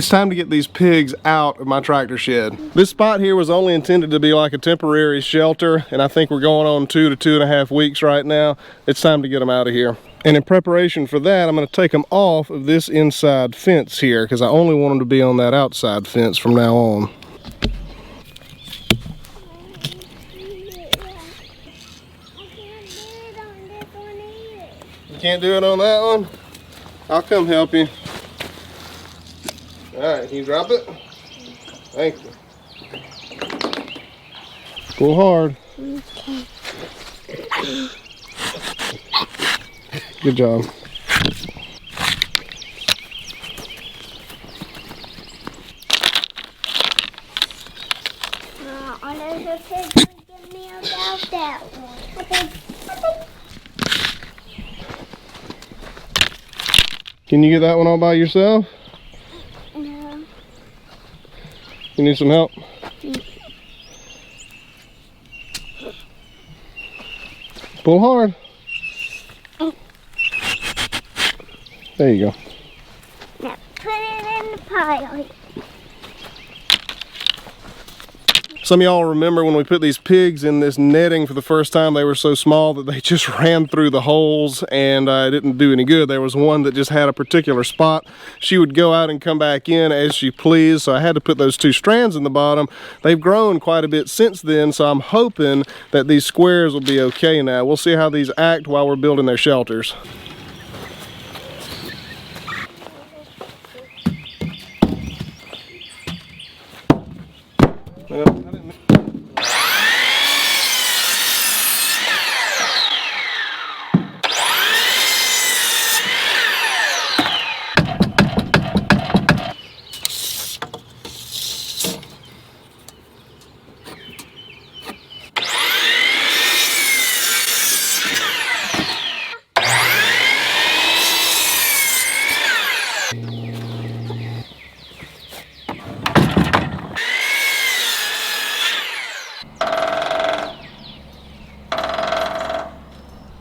It's time to get these pigs out of my tractor shed. This spot here was only intended to be like a temporary shelter, and I think we're going on 2 to 2.5 weeks right now. It's time to get them out of here. And in preparation for that, I'm going to take them off of this inside fence here because I only want them to be on that outside fence from now on. You can't do it on that one? I'll come help you. Alright, can you drop it? Thank you. Pull hard. Okay. Good job. Give me about that one. Okay. Can you get that one all by yourself? No. You need some help? Pull hard. There you go. Now put it in the pile. Some of y'all remember when we put these pigs in this netting for the first time, they were so small that they just ran through the holes and it didn't do any good. There was one that just had a particular spot. She would go out and come back in as she pleased, so I had to put those 2 strands in the bottom. They've grown quite a bit since then, so I'm hoping that these squares will be okay now. We'll see how these act while we're building their shelters.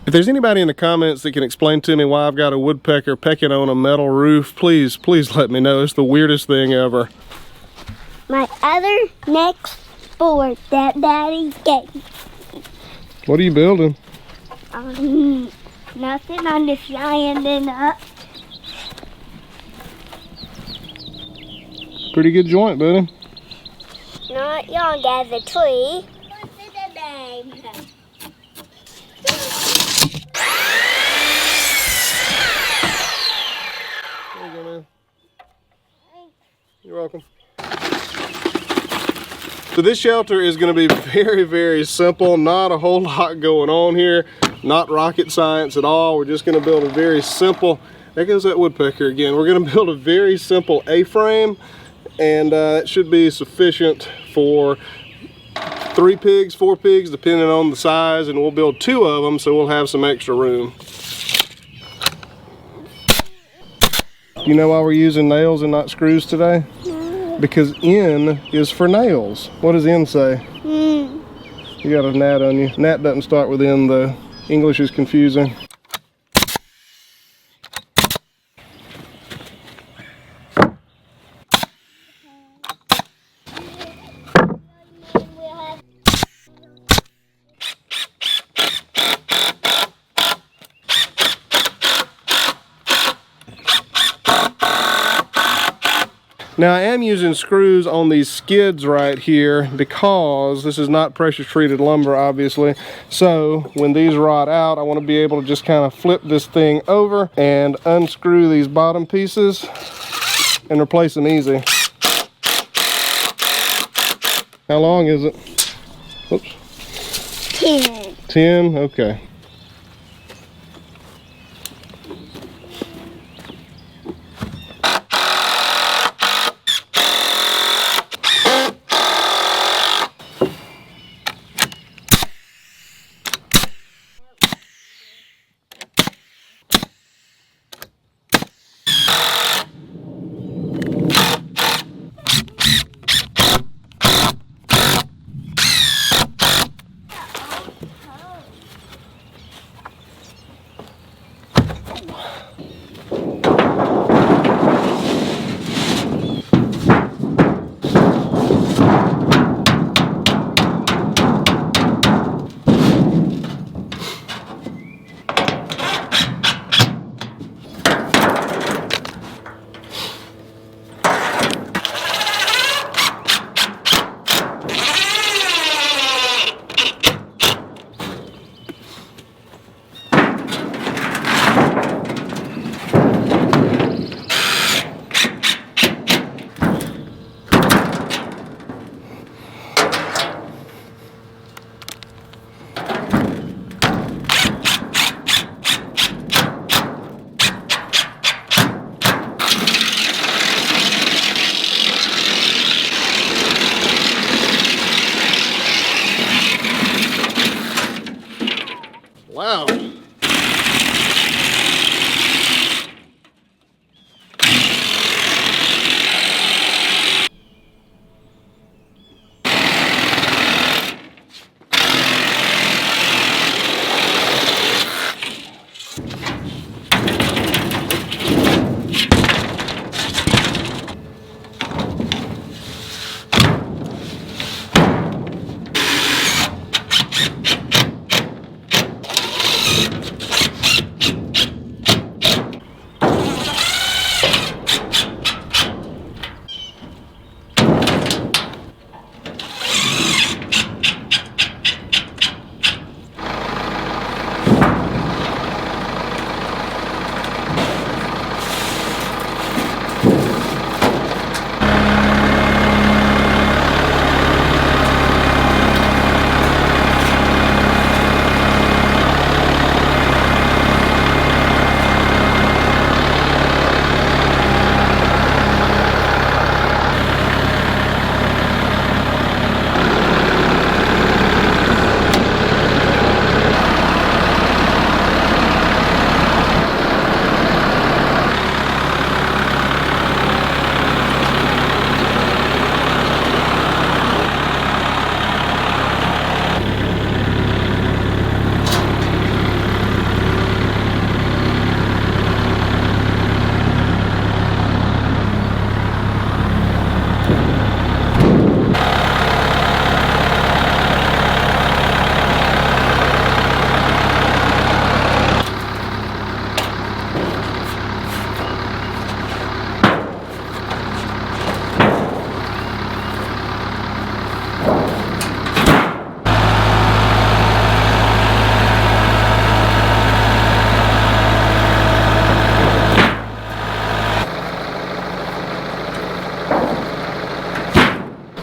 If there's anybody in the comments that can explain to me why I've got a woodpecker pecking on a metal roof, please let me know. It's the weirdest thing ever. My other next board that Daddy gave. What are you building? Nothing. I'm just lining up. Pretty good joint, buddy. Not young as a tree. What's the name? There you go, man. You're welcome. So this shelter is going to be very, very simple. Not a whole lot going on here. Not rocket science at all. We're just going to build a very simple, there goes that woodpecker again. We're going to build a very simple A-frame, and that should be sufficient for 3 pigs, 4 pigs, depending on the size, and we'll build 2 of them so we'll have some extra room. You know why we're using nails and not screws today? No. Because N is for nails. What does N say? You got a gnat on you. Gnat doesn't start with N though. English is confusing. Now I am using screws on these skids right here because this is not pressure treated lumber, obviously. So when these rot out, I want to be able to just kind of flip this thing over and unscrew these bottom pieces and replace them easy. How long is it? Oops. 10. 10? Okay.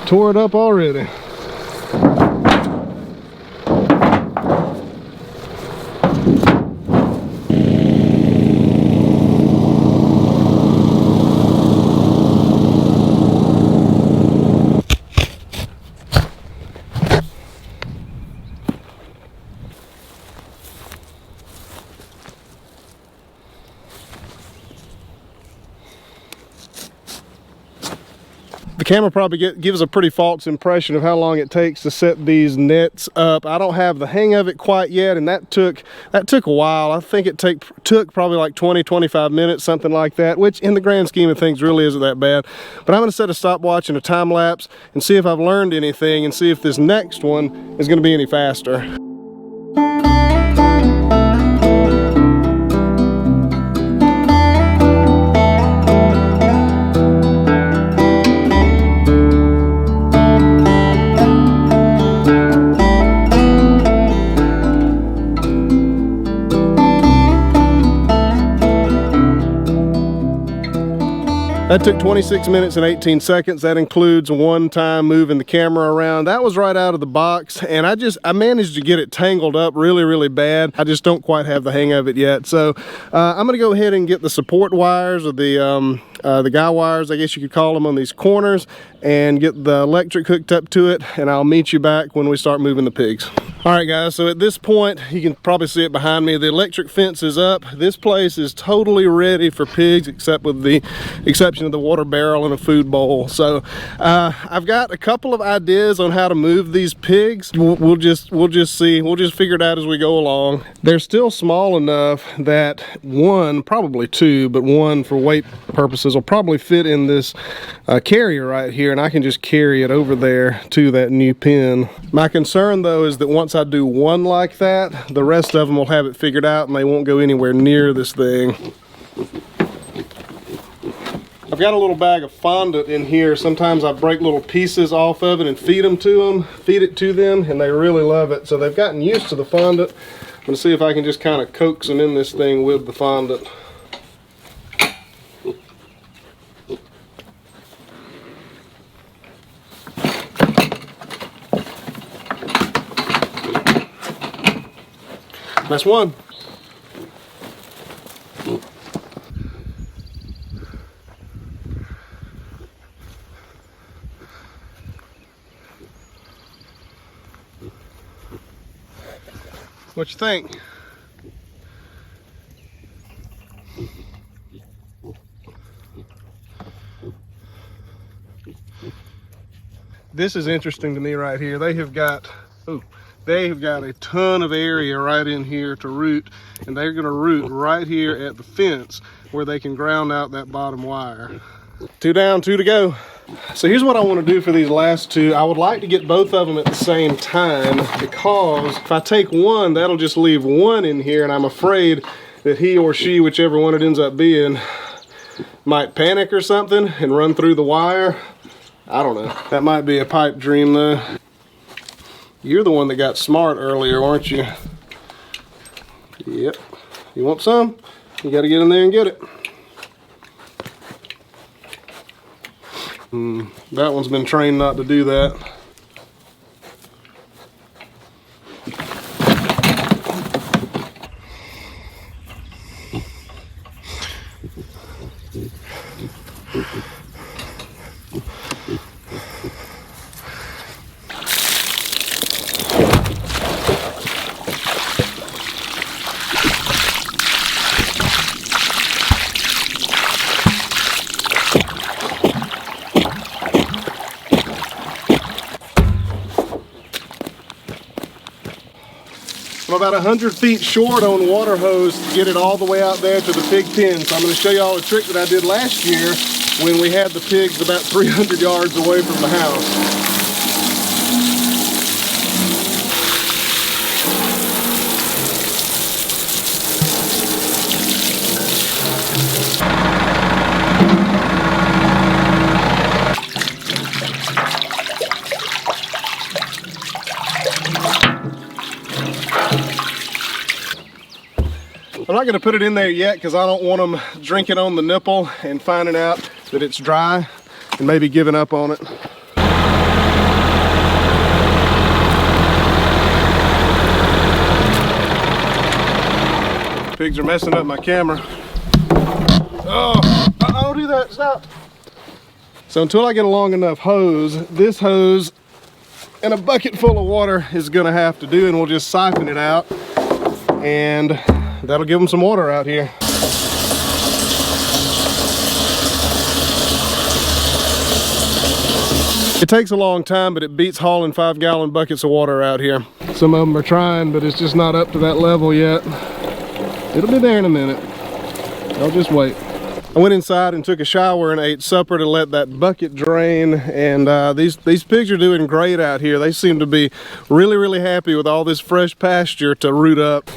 tore it up already. The camera probably gives a pretty false impression of how long it takes to set these nets up. I don't have the hang of it quite yet, and that took a while. I think it took probably like 20-25 minutes, something like that, which in the grand scheme of things really isn't that bad. But I'm going to set a stopwatch and a time lapse and see if I've learned anything and see if this next one is going to be any faster. That took 26 minutes and 18 seconds. That includes one time moving the camera around. That was right out of the box, and I managed to get it tangled up really bad. I just don't quite have the hang of it yet. So I'm gonna go ahead and get the support wires, or the guy wires, I guess you could call them, on these corners, and get the electric hooked up to it, and I'll meet you back when we start moving the pigs. All right guys, so at this point, you can probably see it behind me, the electric fence is up. This place is totally ready for pigs, except with the exception of the water barrel and a food bowl. So I've got a couple of ideas on how to move these pigs. We'll just see. We'll just figure it out as we go along. They're still small enough that one, probably two, but one for weight purposes will probably fit in this carrier right here, and I can just carry it over there to that new pen. My concern though is that once I do one like that, the rest of them will have it figured out and they won't go anywhere near this thing. I've got a little bag of fondant in here. Sometimes I break little pieces off of it and feed it to them, and they really love it. So they've gotten used to the fondant. I'm gonna see if I can just kind of coax them in this thing with the fondant. That's one. What you think? This is interesting to me right here. They have got a ton of area right in here to root, and they're gonna root right here at the fence where they can ground out that bottom wire. 2 down, 2 to go. So here's what I want to do for these last two. I would like to get both of them at the same time, because if I take one, that'll just leave one in here, and I'm afraid that he or she, whichever one it ends up being, might panic or something and run through the wire. I don't know. That might be a pipe dream though. You're the one that got smart earlier, aren't you? Yep. You want some? You gotta get in there and get it. That one's been trained not to do that. I'm about 100 feet short on water hose to get it all the way out there to the pig pen. So I'm going to show you all a trick that I did last year when we had the pigs about 300 yards away from the house. I'm not going to put it in there yet because I don't want them drinking on the nipple and finding out that it's dry and maybe giving up on it. Pigs are messing up my camera. Oh, don't do that, stop. So until I get a long enough hose, this hose and a bucket full of water is gonna have to do, and we'll just siphon it out, and that'll give them some water out here. It takes a long time, but it beats hauling 5-gallon buckets of water out here. Some of them are trying, but it's just not up to that level yet. It'll be there in a minute. I'll just wait. I went inside and took a shower and ate supper to let that bucket drain, and these pigs are doing great out here. They seem to be really, really happy with all this fresh pasture to root up.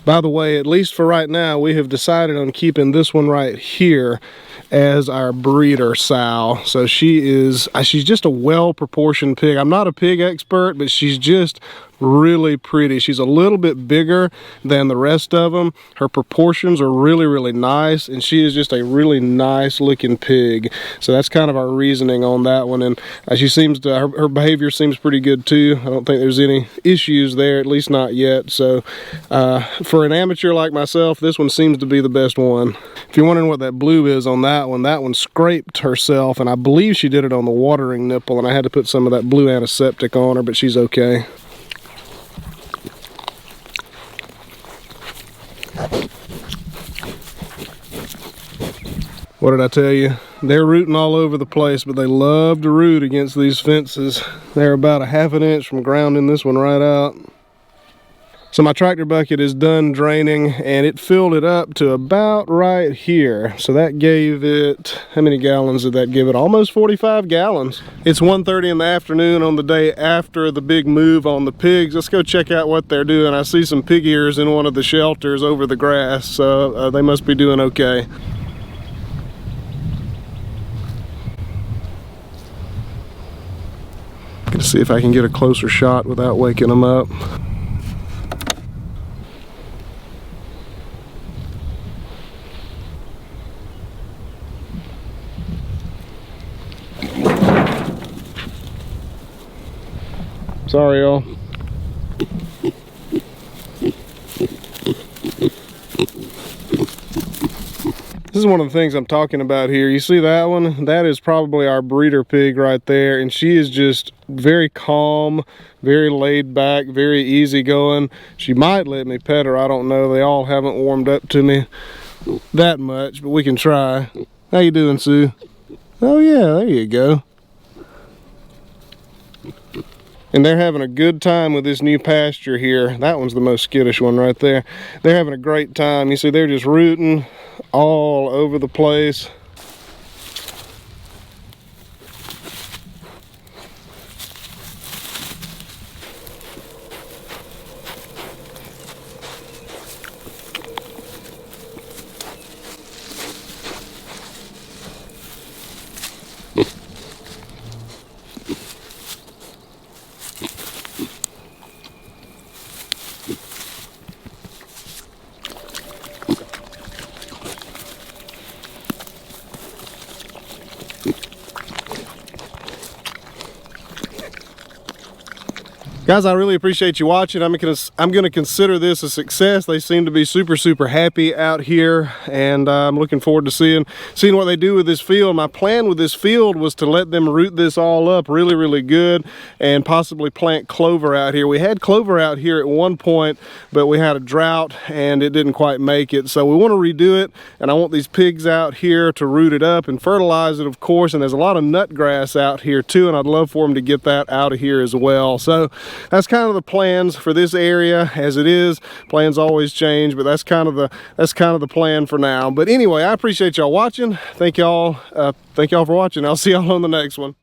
By the way, at least for right now, we have decided on keeping this one right here as our breeder sow. So she's just a well-proportioned pig. I'm not a pig expert, but she's just really pretty. She's a little bit bigger than the rest of them. Her proportions are really, really nice, and she is just a really nice looking pig. So that's kind of our reasoning on that one, and she seems to, her behavior seems pretty good too. I don't think there's any issues there, at least not yet. So for an amateur like myself, this one seems to be the best one. If you're wondering what that blue is on that one scraped herself, and I believe she did it on the watering nipple, and I had to put some of that blue antiseptic on her, but she's okay. What did I tell you? They're rooting all over the place, but they love to root against these fences. They're about a ½ inch from grounding this one right out. So my tractor bucket is done draining, and it filled it up to about right here. So that gave it, how many gallons did that give it? Almost 45 gallons. It's 1:30 in the afternoon on the day after the big move on the pigs. Let's go check out what they're doing. I see some pig ears in one of the shelters over the grass, so they must be doing okay. Gonna see if I can get a closer shot without waking them up. Sorry, y'all. This is one of the things I'm talking about here. You see that one? That is probably our breeder pig right there, and she is just very calm, very laid back, very easygoing. She might let me pet her, I don't know. They all haven't warmed up to me that much, but we can try. How you doing, Sue? Oh yeah, there you go. And they're having a good time with this new pasture here. That one's the most skittish one right there. They're having a great time. You see, they're just rooting all over the place. Guys, I really appreciate you watching. I'm gonna consider this a success. They seem to be super, super happy out here, and I'm looking forward to seeing what they do with this field. My plan with this field was to let them root this all up really, really good and possibly plant clover out here. We had clover out here at one point, but we had a drought and it didn't quite make it. So we want to redo it, and I want these pigs out here to root it up and fertilize it, of course. And there's a lot of nut grass out here too, and I'd love for them to get that out of here as well. So that's kind of the plans for this area as it is. Plans always change, but that's kind of the plan for now. But anyway, I appreciate y'all watching. Thank y'all for watching. I'll see y'all on the next one.